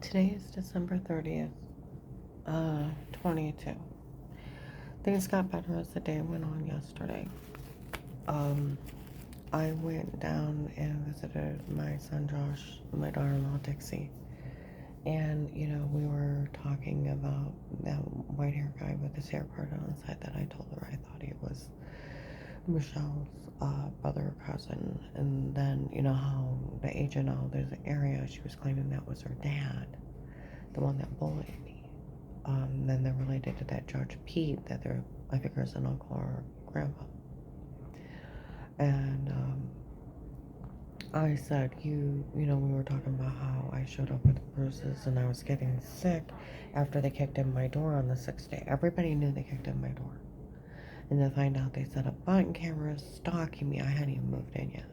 Today is December 30th, 22. Things got better as the day went on yesterday. I went down and visited my son Josh and my daughter-in-law Dixie. And, we were talking about that white-haired guy with his hair parted on the side that I told her I thought he was Michelle's brother or cousin. And then, how the agent out there's an area, she was claiming that was her dad, the one that bullied me. Then they're related to that Judge Pete, that they're, I figure, is an uncle or grandpa. And I said, we were talking about how I showed up with bruises and I was getting sick after they kicked in my door on the 6th day. Everybody knew they kicked in my door. And then find out they set up button cameras stalking me. I hadn't even moved in yet.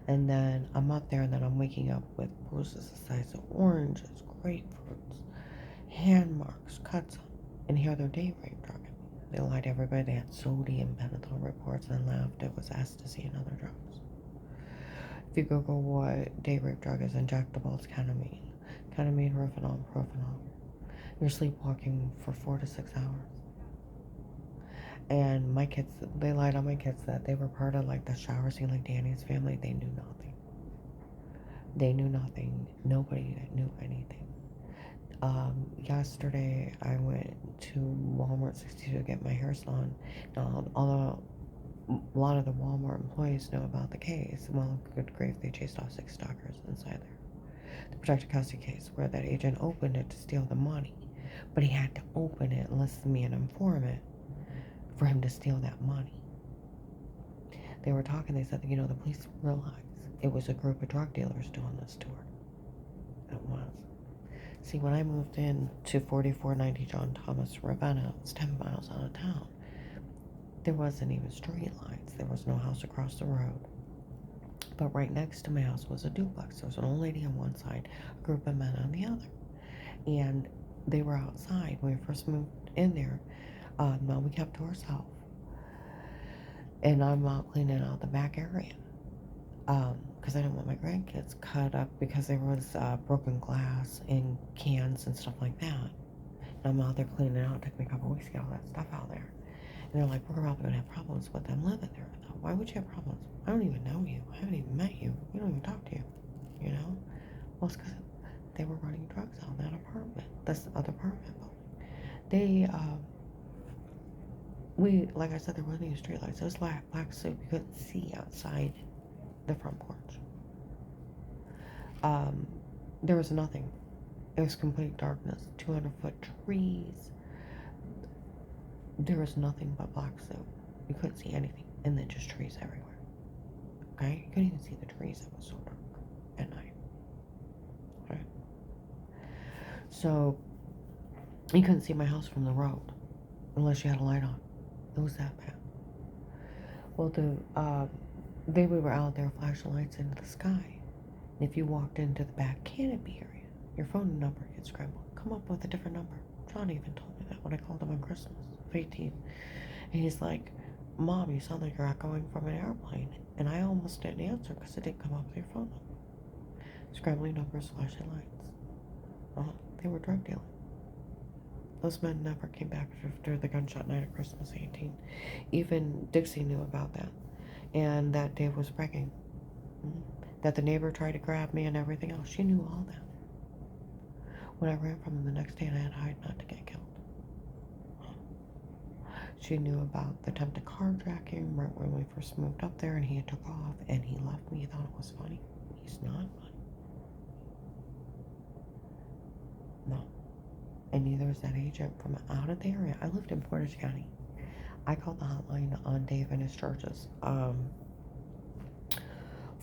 And then I'm up there and then I'm waking up with bruises the size of oranges, grapefruits, hand marks, cuts, and here they're day rape drugging me. They lied to everybody. They had sodium pentothal reports and laughed. It was ecstasy and other drugs. If you Google what day rape drug is injectable, it's ketamine. Ketamine, Rohypnol, and Propanol. You're sleepwalking for 4 to 6 hours. And my kids, they lied on my kids that they were part of like the shower scene, like Danny's family. They knew nothing. They knew nothing. Nobody knew anything. Yesterday I went to Walmart 62 to get my hair salon. Now, although a lot of the Walmart employees know about the case, well, good grief, they chased off 6 stalkers inside there. The protected custody case where that agent opened it to steal the money, but he had to open it and listen me an informant for him to steal that money. They were talking, they said, the police realized it was a group of drug dealers doing this to her. It was. See, when I moved in to 4490 John Thomas Ravenna, it was 10 miles out of town. There wasn't even street lights. There was no house across the road. But right next to my house was a duplex. There was an old lady on one side, a group of men on the other. And they were outside when we first moved in there. Now we kept to ourselves. And I'm out cleaning out the back area. Because I didn't want my grandkids cut up because there was broken glass and cans and stuff like that. And I'm out there cleaning out. It took me a couple weeks to get all that stuff out there. And they're like, we're probably going to have problems with them living there. I thought, why would you have problems? I don't even know you. I haven't even met you. We don't even talk to you. Well, it's because they were running drugs out in that apartment, this other apartment building. Like I said, there wasn't any streetlights. It was black soup. You couldn't see outside the front porch. There was nothing. It was complete darkness. 200-foot trees. There was nothing but black soup. You couldn't see anything. And then just trees everywhere. Okay? You couldn't even see the trees. It was so dark at night. Okay? So, you couldn't see my house from the road unless you had a light on. It was that bad. Well, we were out there flashing lights into the sky. And if you walked into the back canopy area, your phone number gets scrambled. Come up with a different number. John even told me that when I called him on Christmas of 18. And he's like, Mom, you sound like you're outgoing from an airplane. And I almost didn't answer because it didn't come up with your phone number. Scrambling numbers, flashing lights. They were drug dealing. Those men never came back after the gunshot night of Christmas 18. Even Dixie knew about that. And that Dave was bragging. That the neighbor tried to grab me and everything else. She knew all that. When I ran from him the next day and I had to hide not to get killed. She knew about the attempted carjacking right when we first moved up there and he took off and he left me. He thought it was funny. He's not funny. No. And neither is that agent from out of the area. I lived in Portage County. I called the hotline on Dave and his charges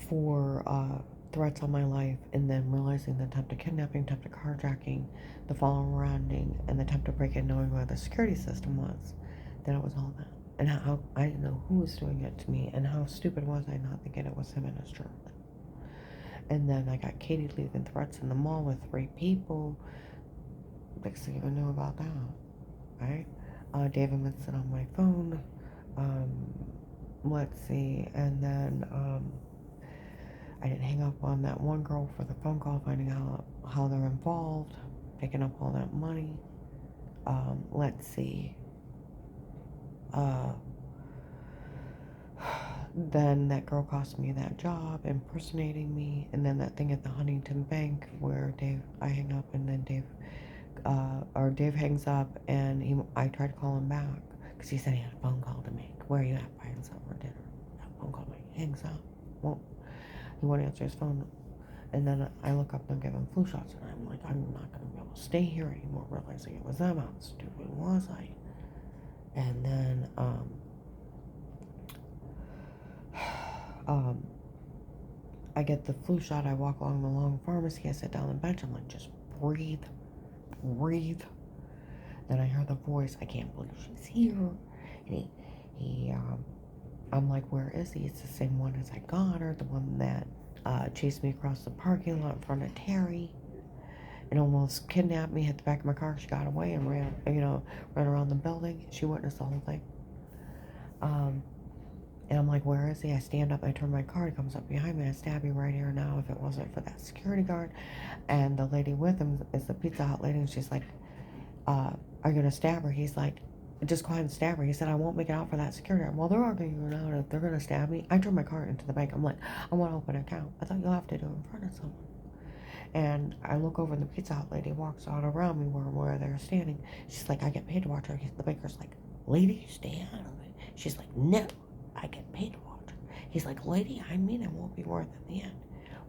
for threats on my life, and then realizing the attempted kidnapping, attempted carjacking, the following rounding, and the attempted break-in, knowing where the security system was, then it was all that. And how I didn't know who was doing it to me, and how stupid was I not thinking it was him and his German. And then I got Katie leaving threats in the mall with 3 people. Dixie even knew about that, right? David Vincent on my phone. Let's see, and then I didn't hang up on that one girl for the phone call, finding out how they're involved, picking up all that money. Let's see. Uh, then that girl cost me that job, impersonating me, and then that thing at the Huntington Bank where I hang up, and then Dave hangs up, and I tried to call him back because he said he had a phone call to make. Where are you at? Buying something for dinner. That phone call he hangs up. Well, he won't answer his phone. And then I look up and give him flu shots, and I'm like, I'm not going to be able to stay here anymore, realizing it was them. How stupid was I? And then, I get the flu shot. I walk along the long pharmacy. I sit down on the bench. I'm like, just breathe, breathe. Then I hear the voice. I can't believe she's here. And I'm like, where is he? It's the same one as I got her, the one that chased me across the parking lot in front of Terry and almost kidnapped me, hit the back of my car. She got away and ran around the building. She witnessed the whole thing. And I'm like, where is he? I stand up, I turn my car, he comes up behind me, I stab you right here now if it wasn't for that security guard. And the lady with him is the Pizza Hut lady, and she's like, are you gonna stab her? He's like, just go ahead and stab her. He said, I won't make it out for that security guard. Well, they're arguing out if they're gonna stab me. I turn my car into the bank. I'm like, I want to open an account. I thought you'll have to do it in front of someone. And I look over, and the Pizza Hut lady walks out around me where they're standing. She's like, I get paid to watch her. The banker's like, lady, stay out of it. She's like, no, I get paid to watch her. He's like, lady, I mean it won't be worth in the end.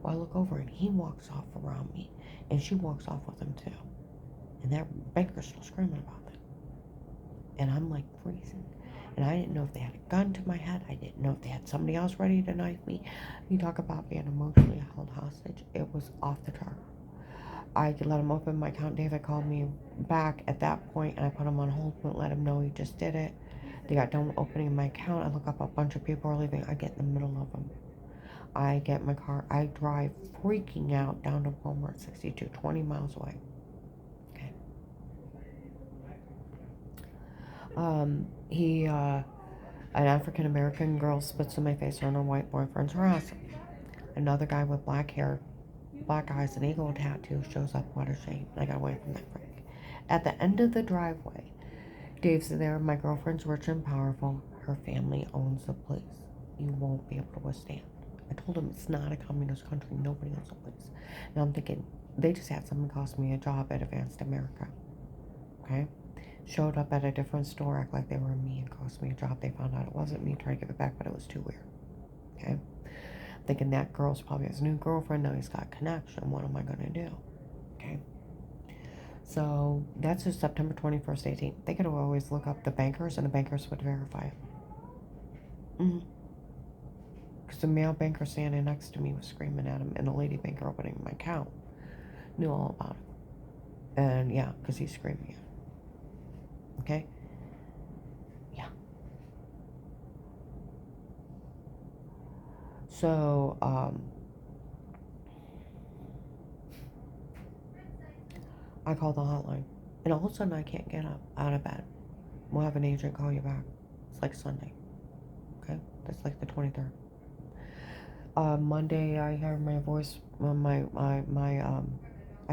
Well, I look over, and he walks off around me, and she walks off with him too. And that banker's still screaming about it. And I'm like freezing. And I didn't know if they had a gun to my head. I didn't know if they had somebody else ready to knife me. You talk about being emotionally held hostage. It was off the chart. I could let him open my account. David called me back at that point, and I put him on hold, wouldn't let him know he just did it. They got done opening my account. I look up, a bunch of people are leaving. I get in the middle of them. I get in my car. I drive freaking out down to Walmart 62, 20 miles away. Okay. An African American girl spits in my face and her white boyfriend's harassing. Another guy with black hair, black eyes, and eagle tattoo shows up. What a shame. I got away from that freak. At the end of the driveway, Dave's there. My girlfriend's rich and powerful. Her family owns the place. You won't be able to withstand. I told him it's not a communist country. Nobody owns the place. And I'm thinking, they just had someone cost me a job at Advanced America. Okay? Showed up at a different store, act like they were me, and cost me a job. They found out it wasn't me, tried to give it back, but it was too weird. Okay? Thinking that girl's probably his new girlfriend. Now he's got connection. What am I going to do? Okay? So that's just September 21st, 18th. They could always look up the bankers, and the bankers would verify it. Because the male banker standing next to me was screaming at him, and the lady banker opening my account knew all about it. And yeah, because he's screaming at him. Okay? Yeah. So, I called the hotline, and all of a sudden I can't get up out of bed. We'll have an agent call you back. It's like Sunday. Okay? That's like the 23rd. Monday I hear my voice, I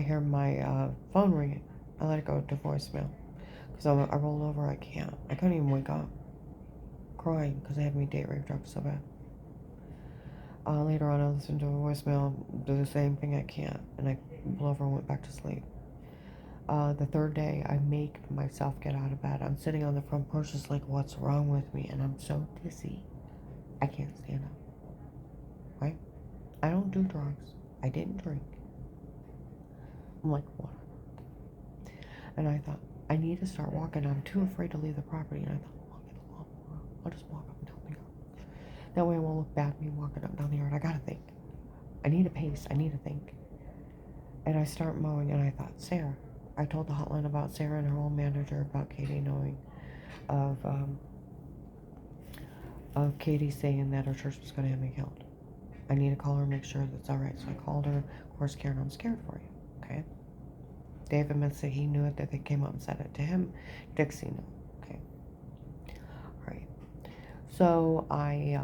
hear my phone ringing. I let it go to voicemail. Because I rolled over, I couldn't even wake up. Crying, because they had me date rape drugged so bad. Later on I listened to a voicemail, do the same thing, I can't. And I pulled over and went back to sleep. The third day, I make myself get out of bed. I'm sitting on the front porch just like, what's wrong with me? And I'm so dizzy, I can't stand up. Right? I don't do drugs. I didn't drink. I'm like, what? And I thought, I need to start walking. I'm too afraid to leave the property. And I thought, well, I'll get a lawnmower. I'll just walk up and down the yard. That way I won't look bad me walking up and down the yard. I gotta think. I need a pace. I need to think. And I start mowing, and I thought, Sarah. I told the hotline about Sarah and her old manager about Katie knowing of Katie saying that her church was going to have me killed. I need to call her and make sure that's all right. So I called her. Of course, Karen, I'm scared for you. Okay? Dave admits that he knew it, that they came up and said it to him. Dixie knew. Okay? All right. So I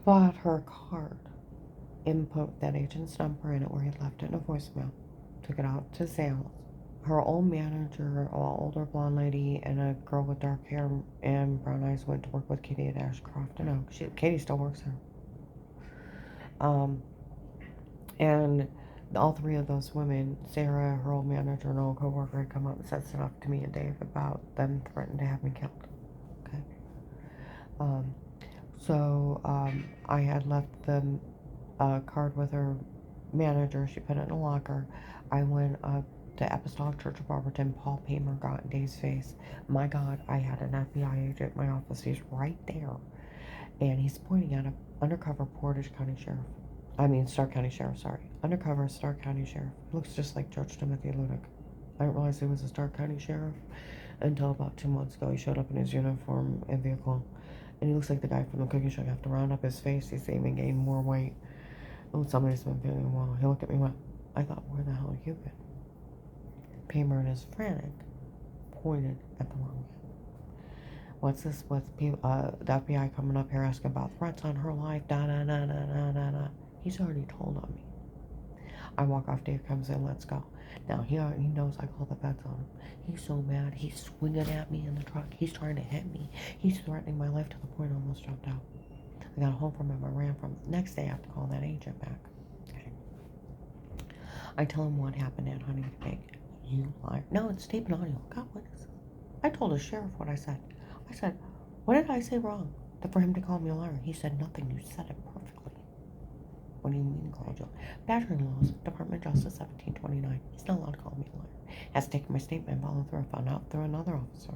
bought her a card input that agent's number in it where he left it in a voicemail. Took it out to sales. Her old manager, an older blonde lady, and a girl with dark hair and brown eyes went to work with Katie at Ashcroft and Oak. Katie still works there. And all three of those women, Sarah, her old manager, and old coworker, had come up and said stuff to me and Dave about them threatening to have me killed. Okay. I had left them a card with her manager. She put it in a locker. I went up to Apostolic Church of Barberton. Paul Paymer got in Dave's face. My God, I had an FBI agent in my office. He's right there. And he's pointing at an undercover Stark County Sheriff, sorry. Undercover Stark County Sheriff. Looks just like Judge Timothy Ludick. I didn't realize he was a Stark County Sheriff until about 2 months ago. He showed up in his uniform and vehicle. And he looks like the guy from the cooking show. You have to round up his face. He's even gained more weight. Oh, somebody's been feeling well. He looked at me and went, I thought, where the hell have you been? Paymer and his frantic pointed at the wrong man. What's this with people, the FBI coming up here asking about threats on her life, da-da-da-da-da-da-da. He's already told on me. I walk off, Dave comes in, let's go. Now, he knows I call the feds on him. He's so mad. He's swinging at me in the truck. He's trying to hit me. He's threatening my life to the point I almost jumped out. I got home from him. I ran from him. Next day, I have to call that agent back. Okay. I tell him what happened at Huntington Bank. You liar. No, it's tape and audio. God, what is it? I told the sheriff what I said. I said, what did I say wrong for him to call me a liar? He said, nothing. You said it perfectly. What do you mean called you? Badgering laws, Department of Justice 1729. He's not allowed to call me a liar. Has taken my statement and followed through. Found out through another officer.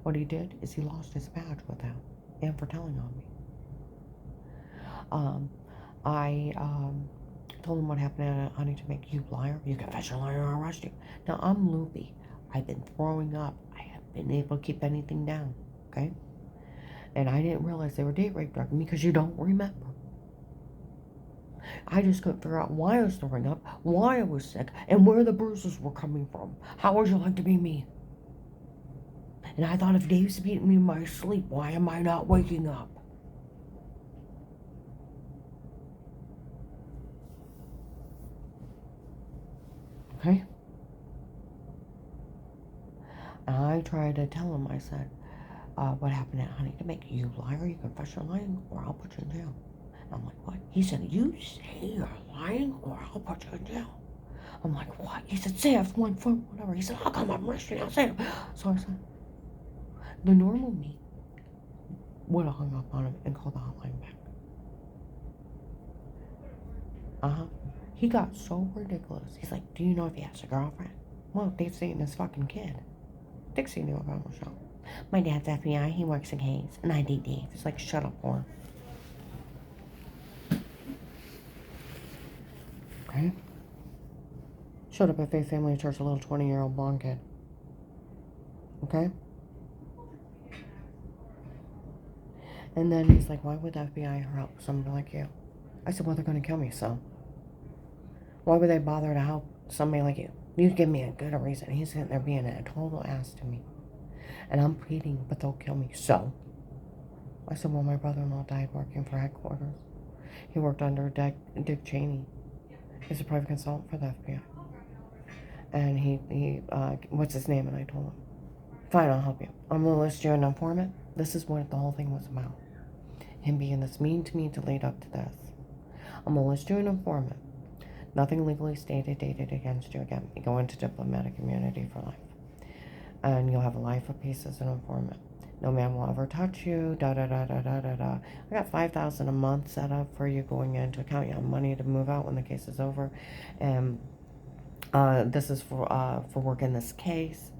What he did is he lost his badge with that and for telling on me. I told him what happened at Huntington Bank. You liar. You confess you're a liar, I'll arrest you. Now, I'm loopy. I've been throwing up. I haven't been able to keep anything down. Okay? And I didn't realize they were date rape drugging me because you don't remember. I just couldn't figure out why I was throwing up, why I was sick, and where the bruises were coming from. How would you like to be me? And I thought if Dave's beating me in my sleep, why am I not waking up? Okay? And I tried to tell him, I said, what happened at Huntington Bank? You liar, you confess you're lying, or I'll put you in jail. And I'm like, what? He said, you say you're lying, or I'll put you in jail. I'm like, what? He said, say F one foot, whatever. He said, how come I'm arresting you? So I said, the normal me would have hung up on him and called the hotline back. He got so ridiculous. He's like, do you know if he has a girlfriend? Well, Dave's dating this fucking kid. Dixie knew about Michelle. My dad's FBI, he works at Hayes, and I date Dave. It's like, shut up, whore. Okay? Showed up at Faith Family Church, a little 20-year-old blonde kid. Okay? And then he's like, why would the FBI help somebody like you? I said, well, they're going to kill me, so. Why would they bother to help somebody like you? You give me a good reason. He's sitting there being a total ass to me. And I'm pleading, but they'll kill me, so. I said, well, my brother-in-law died working for headquarters. He worked under Dick Cheney. He's a private consultant for the FBI. And he what's his name? And I told him, fine, I'll help you. I'm going to list you an informant. This is what the whole thing was about. Him being this mean to me to lead up to this. I'm going to list you an informant. Nothing legally stated, dated against you again. You go into diplomatic immunity for life. And you'll have a life of peace as an informant. No man will ever touch you, da-da-da-da-da-da-da. I got $5,000 a month set up for you going into account. You have money to move out when the case is over. And this is for working this case.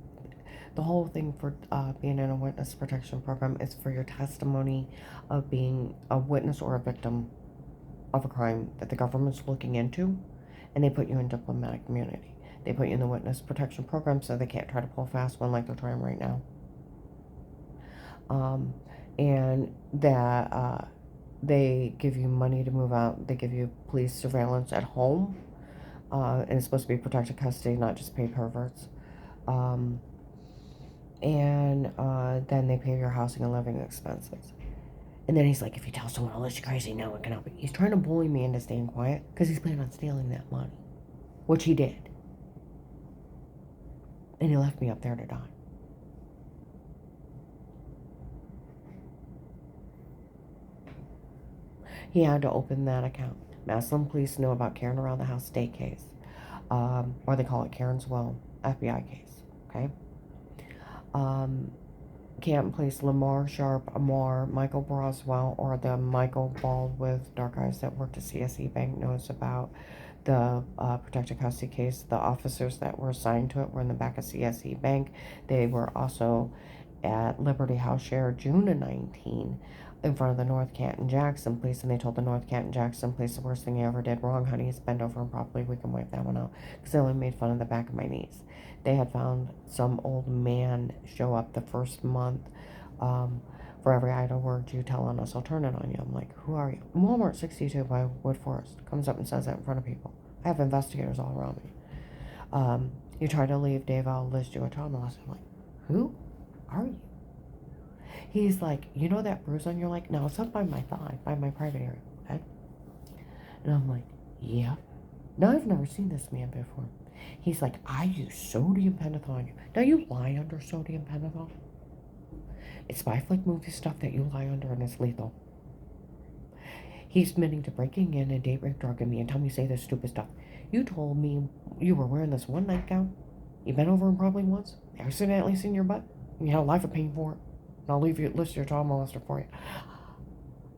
The whole thing for being in a witness protection program is for your testimony of being a witness or a victim of a crime that the government's looking into, and they put you in diplomatic immunity. They put you in the witness protection program so they can't try to pull a fast one like they're trying right now. And that they give you money to move out. They give you police surveillance at home, and it's supposed to be protected custody, not just paid perverts. And then they pay your housing and living expenses. And then he's like, if you tell someone else you're crazy, no one can help you. He's trying to bully me into staying quiet because he's planning on stealing that money, which he did. And he left me up there to die. He had to open that account. Massillon police know about Karen around the house state case, or they call it Karen's Will FBI case. Okay. Canton Police, Lamar Sharp, Amar, Michael Broswell, or the Michael Bald with dark eyes that worked at CSE Bank knows about the protected custody case. The officers that were assigned to it were in the back of CSE Bank. They were also at Liberty House Share June of 19 in front of the North Canton Jackson Police, and they told the North Canton Jackson Police the worst thing you ever did wrong, honey, is bend over and properly we can wipe that one out, because they only made fun of the back of my knees. They had found some old man show up the first month. For every idle word you tell on us, I'll turn it on you. I'm like, who are you? Walmart 62 by Wood Forest. Comes up and says that in front of people. I have investigators all around me. You try to leave, Dave, I'll list you a trauma loss. I'm like, who are you? He's like, you know that bruise on your leg? No, it's up by my thigh, by my private area, okay? And I'm like, yeah. Now, I've never seen this man before. He's like, I use sodium pentothal on you. Now, you lie under sodium pentothal. It's Spy-Flick movie stuff that you lie under, and it's lethal. He's admitting to breaking in and date rape, drugging me, and tell me say this stupid stuff. You told me you were wearing this one nightgown. You bent over and probably once. Accidentally seen your butt. And you had a life of pain for it. And I'll leave you list your child molester for you.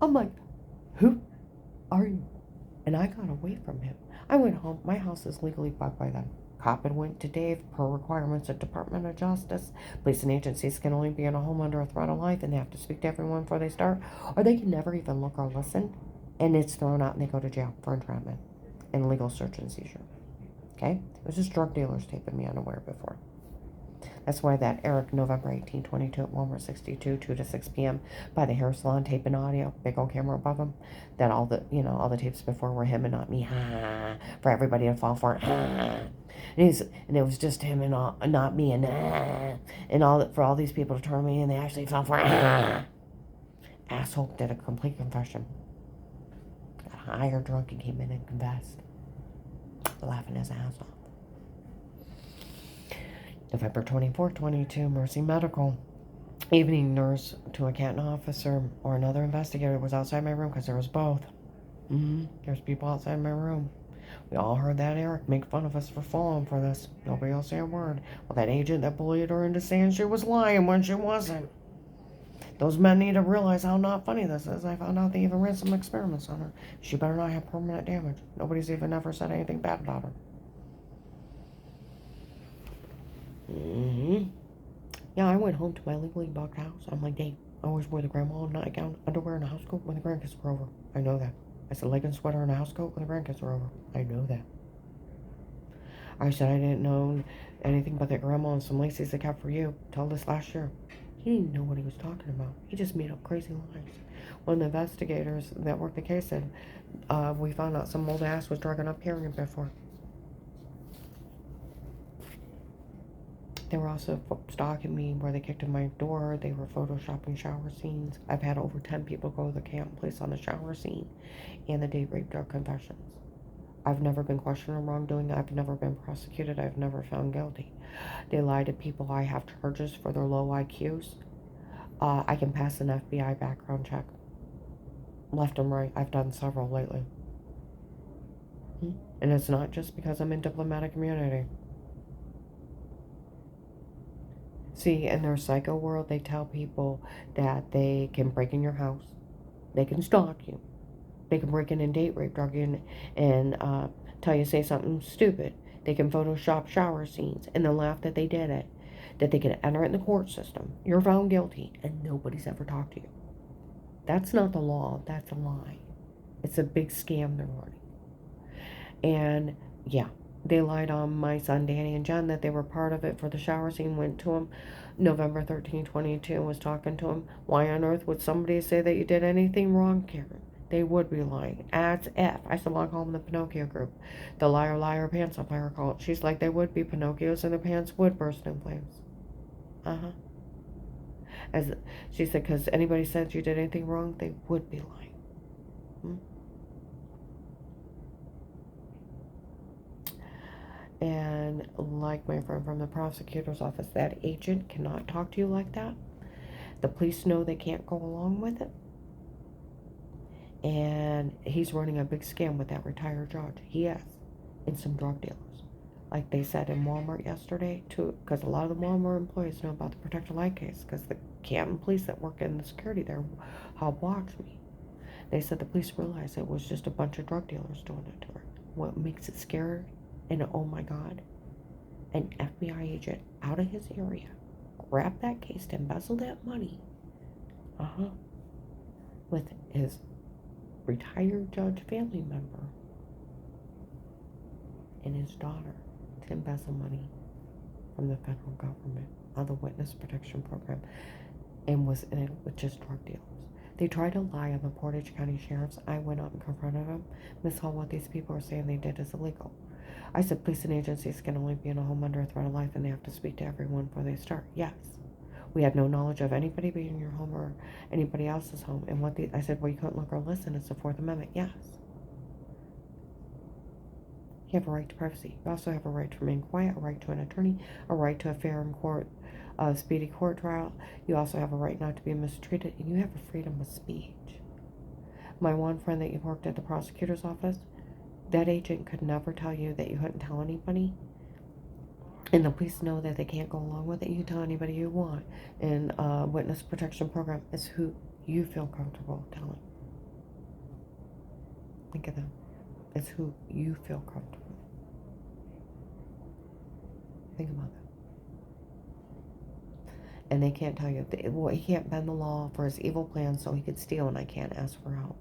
I'm like, who are you? And I got away from him. I went home. My house is legally bought by them. Cop and went to Dave per requirements of Department of Justice. Police and agencies can only be in a home under a threat of life, and they have to speak to everyone before they start, or they can never even look or listen, and it's thrown out and they go to jail for entrapment and legal search and seizure. Okay? It was just drug dealers taping me unaware before. That's why that Eric, November 18, 22 at Walmart 62, 2 to 6 p.m. by the hair salon, tape and audio, big old camera above him. That all the tapes before were him and not me. For everybody to fall for. And it was just him and not me and all that for all these people to turn me and they actually fell for. Asshole did a complete confession. Got high or drunk and came in and confessed, laughing his ass off. November 24th, 22, Mercy Medical. Evening nurse to a Canton officer or another investigator was outside my room because there was both. There's people outside my room. We all heard that Eric make fun of us for falling for this. Nobody else say a word. Well, that agent that bullied her into saying she was lying when she wasn't. Those men need to realize how not funny this is. I found out they even ran some experiments on her. She better not have permanent damage. Nobody's even ever said anything bad about her. Yeah, I went home to my legally bugged house. I'm like, Dave, I always wore the grandma nightgown, underwear, and a house coat when the grandkids were over. I know that. I said leggings, sweater, and a house coat when the grandkids were over. I know that. I said I didn't know anything but that grandma and some laces I kept for you till this last year. He didn't know what he was talking about. He just made up crazy lies. One of the investigators that worked the case said, we found out some old ass was drugging up Karen before. They were also stalking me where they kicked in my door. They were photoshopping shower scenes. I've had over 10 people go to the Canton Police on the shower scene and the date rape drug confessions. I've never been questioned on wrongdoing. I've never been prosecuted. I've never found guilty. They lie to people. I have charges for their low IQs. I can pass an FBI background check. Left and right. I've done several lately. And it's not just because I'm in diplomatic immunity. See, in their psycho world, they tell people that they can break in your house, they can stalk you, they can break in and date rape, drug you, and tell you to say something stupid. They can Photoshop shower scenes and then laugh that they did it, that they can enter it in the court system. You're found guilty, and nobody's ever talked to you. That's not the law. That's a lie. It's a big scam they're running. And yeah. They lied on my son, Danny and Jen, that they were part of it for the shower scene. Went to him November 13, 22, was talking to him. Why on earth would somebody say that you did anything wrong, Karen? They would be lying. As if. I still want to call them the Pinocchio group. The liar, liar, pants on fire cult. She's like, they would be Pinocchios and their pants would burst in flames. As she said, because anybody says you did anything wrong, they would be lying. And like my friend from the prosecutor's office, that agent cannot talk to you like that. The police know they can't go along with it. And he's running a big scam with that retired judge. He is. And some drug dealers. Like they said in Walmart yesterday, too, because a lot of the Walmart employees know about the Protect Your Life case, because the Canton police that work in the security there watched me. They said the police realized it was just a bunch of drug dealers doing it to her. What makes it scary, and oh my God, an FBI agent out of his area grabbed that case to embezzle that money, with his retired judge family member and his daughter, to embezzle money from the federal government on the witness protection program, and was in it with just drug dealers. They tried to lie on the Portage County Sheriff's. I went out and confronted them. Miss Hall, what these people are saying they did is illegal. I said police and agencies can only be in a home under a threat of life, and they have to speak to everyone before they start. Yes. We had no knowledge of anybody being in your home or anybody else's home. And I said, well, you couldn't look or listen. It's the Fourth Amendment. Yes. You have a right to privacy. You also have a right to remain quiet, a right to an attorney, a right to a fair and speedy court trial. You also have a right not to be mistreated, and you have a freedom of speech. My one friend that you worked at the prosecutor's office, that agent could never tell you that you couldn't tell anybody. And the police know that they can't go along with it. You can tell anybody you want. And witness protection program is who you feel comfortable telling. Think of them. It's who you feel comfortable. Think about that. And they can't tell you. He can't bend the law for his evil plan so he could steal, and I can't ask for help.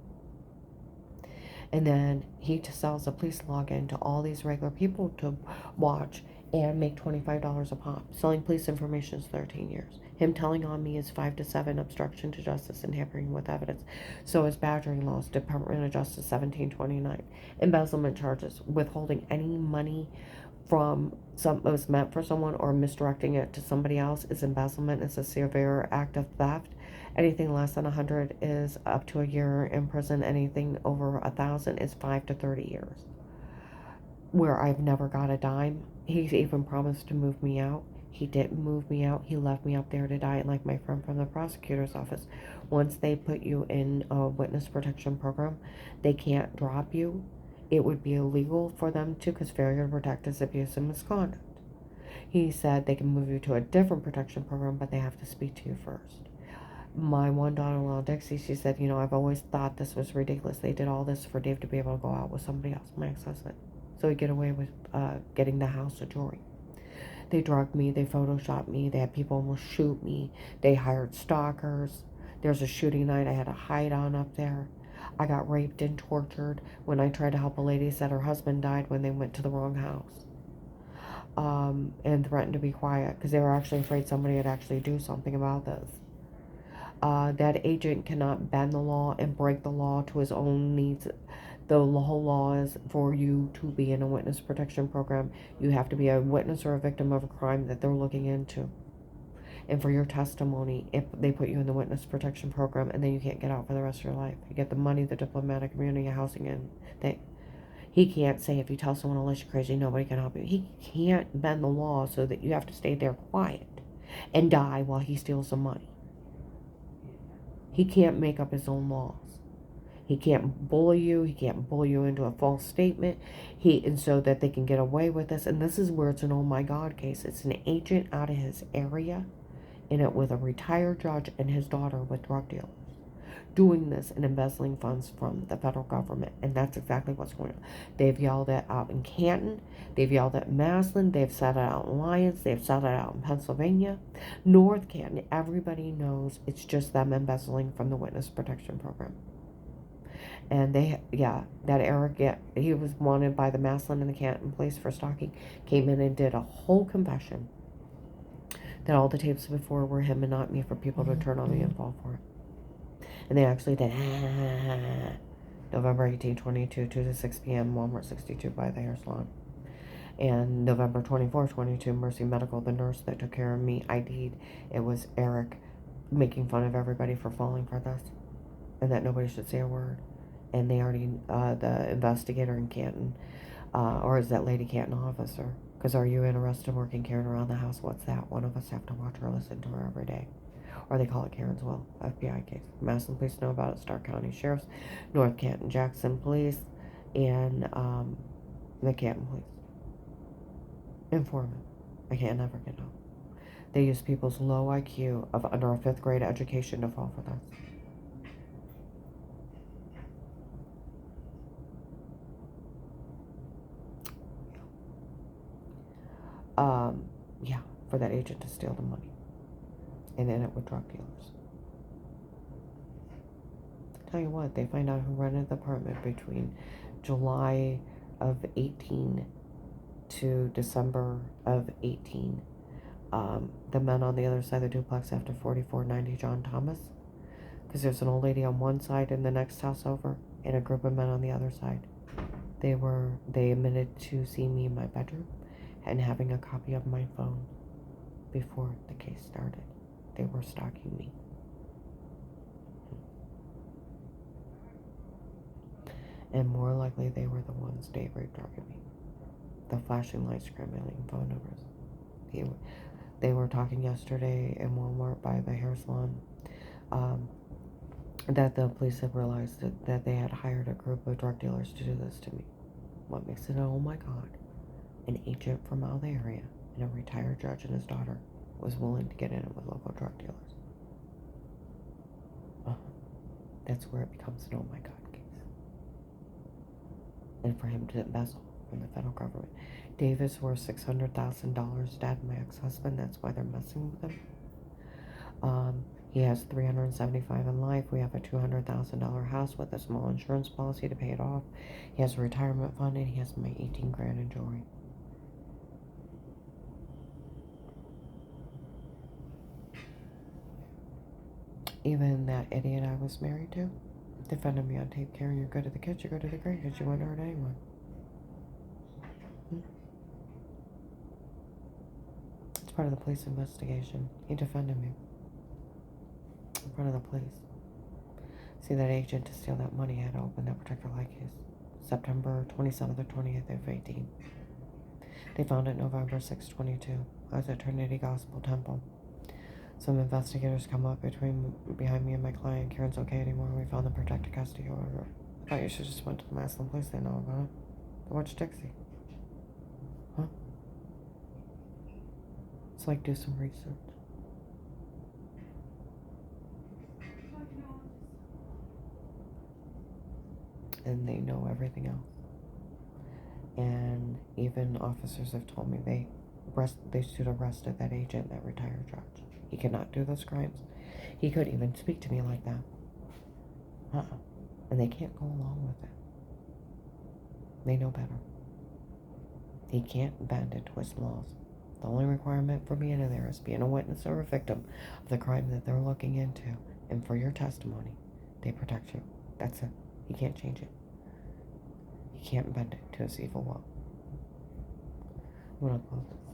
And then he just sells a police login to all these regular people to watch and make $25 a pop. Selling police information is 13 years. Him telling on me is 5 to 7, obstruction to justice and tampering with evidence. So is badgering laws, Department of Justice 1729. Embezzlement charges, withholding any money from something that was meant for someone or misdirecting it to somebody else is embezzlement. It's a severe act of theft. Anything less than 100 is up to a year in prison. Anything over 1,000 is 5 to 30 years. Where I've never got a dime. He's even promised to move me out. He didn't move me out. He left me up there to die. And like my friend from the prosecutor's office, once they put you in a witness protection program, they can't drop you. It would be illegal for them to, because failure to protect is abuse and misconduct. He said they can move you to a different protection program, but they have to speak to you first. My one daughter-in-law, Dixie, she said, I've always thought this was ridiculous. They did all this for Dave to be able to go out with somebody else, my ex-husband. So he'd get away with getting the house of jewelry. They drugged me. They photoshopped me. They had people almost shoot me. They hired stalkers. There's a shooting night. I had a hide on up there. I got raped and tortured when I tried to help a lady said her husband died when they went to the wrong house. And threatened to be quiet because they were actually afraid somebody would actually do something about this. That agent cannot bend the law and break the law to his own needs. The whole law is for you to be in a witness protection program. You have to be a witness or a victim of a crime that they're looking into. And for your testimony, if they put you in the witness protection program, and then you can't get out for the rest of your life. You get the money, the diplomatic immunity, housing, and he can't say if you tell someone unless you're crazy, nobody can help you. He can't bend the law so that you have to stay there quiet and die while he steals the money. He can't make up his own laws. He can't bully you. He can't bully you into a false statement. And so that they can get away with this. And this is where it's an oh my God case. It's an agent out of his area in it with a retired judge and his daughter with drug dealers doing this and embezzling funds from the federal government. And that's exactly what's going on. They've yelled it out in Canton. They've yelled at Massillon. They've said it out in Lyons. They've said it out in Pennsylvania. North Canton, everybody knows it's just them embezzling from the witness protection program. And that Eric, he was wanted by the Massillon and the Canton police for stalking, came in and did a whole confession that all the tapes before were him and not me for people to turn on me and fall for it. And they actually did November 18, 22, 2 to 6 p.m., Walmart 62 by the hair salon. And November 24, 22, Mercy Medical, the nurse that took care of me, ID'd. It was Eric making fun of everybody for falling for this, and that nobody should say a word. And they already, the investigator in Canton, or is that Lady Canton officer? Because are you interested in working Karen around the house? What's that? One of us have to watch her, listen to her every day. Or they call it Karen's Will, FBI case. Madison Police know about it, Stark County Sheriff's, North Canton Jackson Police, and the Canton Police. Informant. I can't never get out. They use people's low IQ of under a 5th grade education to fall for this. Yeah, for that agent to steal the money and end it with drug dealers. Tell you what, they find out who rented the apartment between July of 18 to December of 18. The men on the other side of the duplex after 4490 John Thomas. Because there's an old lady on one side in the next house over and a group of men on the other side. They admitted to seeing me in my bedroom and having a copy of my phone before the case started. They were stalking me. And more likely they were the ones date rape drugging me. The flashing lights scrambling phone numbers. They were talking yesterday in Walmart by the hair salon that the police had realized that they had hired a group of drug dealers to do this to me. What makes it, oh my God, an agent from out of the area and a retired judge and his daughter was willing to get in it with local drug dealers. That's where it becomes an oh my God case. And for him to embezzle from the federal government. Davis worth $600,000, dad and my ex-husband, that's why they're messing with him. He has $375,000 in life. We have a $200,000 house with a small insurance policy to pay it off. He has a retirement fund, and he has my $18,000 in jewelry. Even that idiot I was married to defended me on tape. Karen, you're good at the kids, you're good at the grandkids, you wouldn't hurt anyone. It's part of the police investigation. He defended me in front of the police. See, that agent to steal that money had to open that particular light case. September 27th or 20th of 18. They found it November 6, 22. I was at Trinity Gospel Temple. Some investigators come up behind me and my client. Karen's okay anymore. We found the protected custody order. I thought you should just went to the Maslin police. They know about it. They watch Dixie. Huh? It's like do some research. And they know everything else. And even officers have told me they should have arrested that agent, that retired judge. He cannot do those crimes. He couldn't even speak to me like that. And they can't go along with it. They know better. He can't bend and twist laws. The only requirement for being in there is being a witness or a victim of the crime that they're looking into. And for your testimony, they protect you. That's it. He can't change it. He can't bend it to his evil will. I'm gonna close this.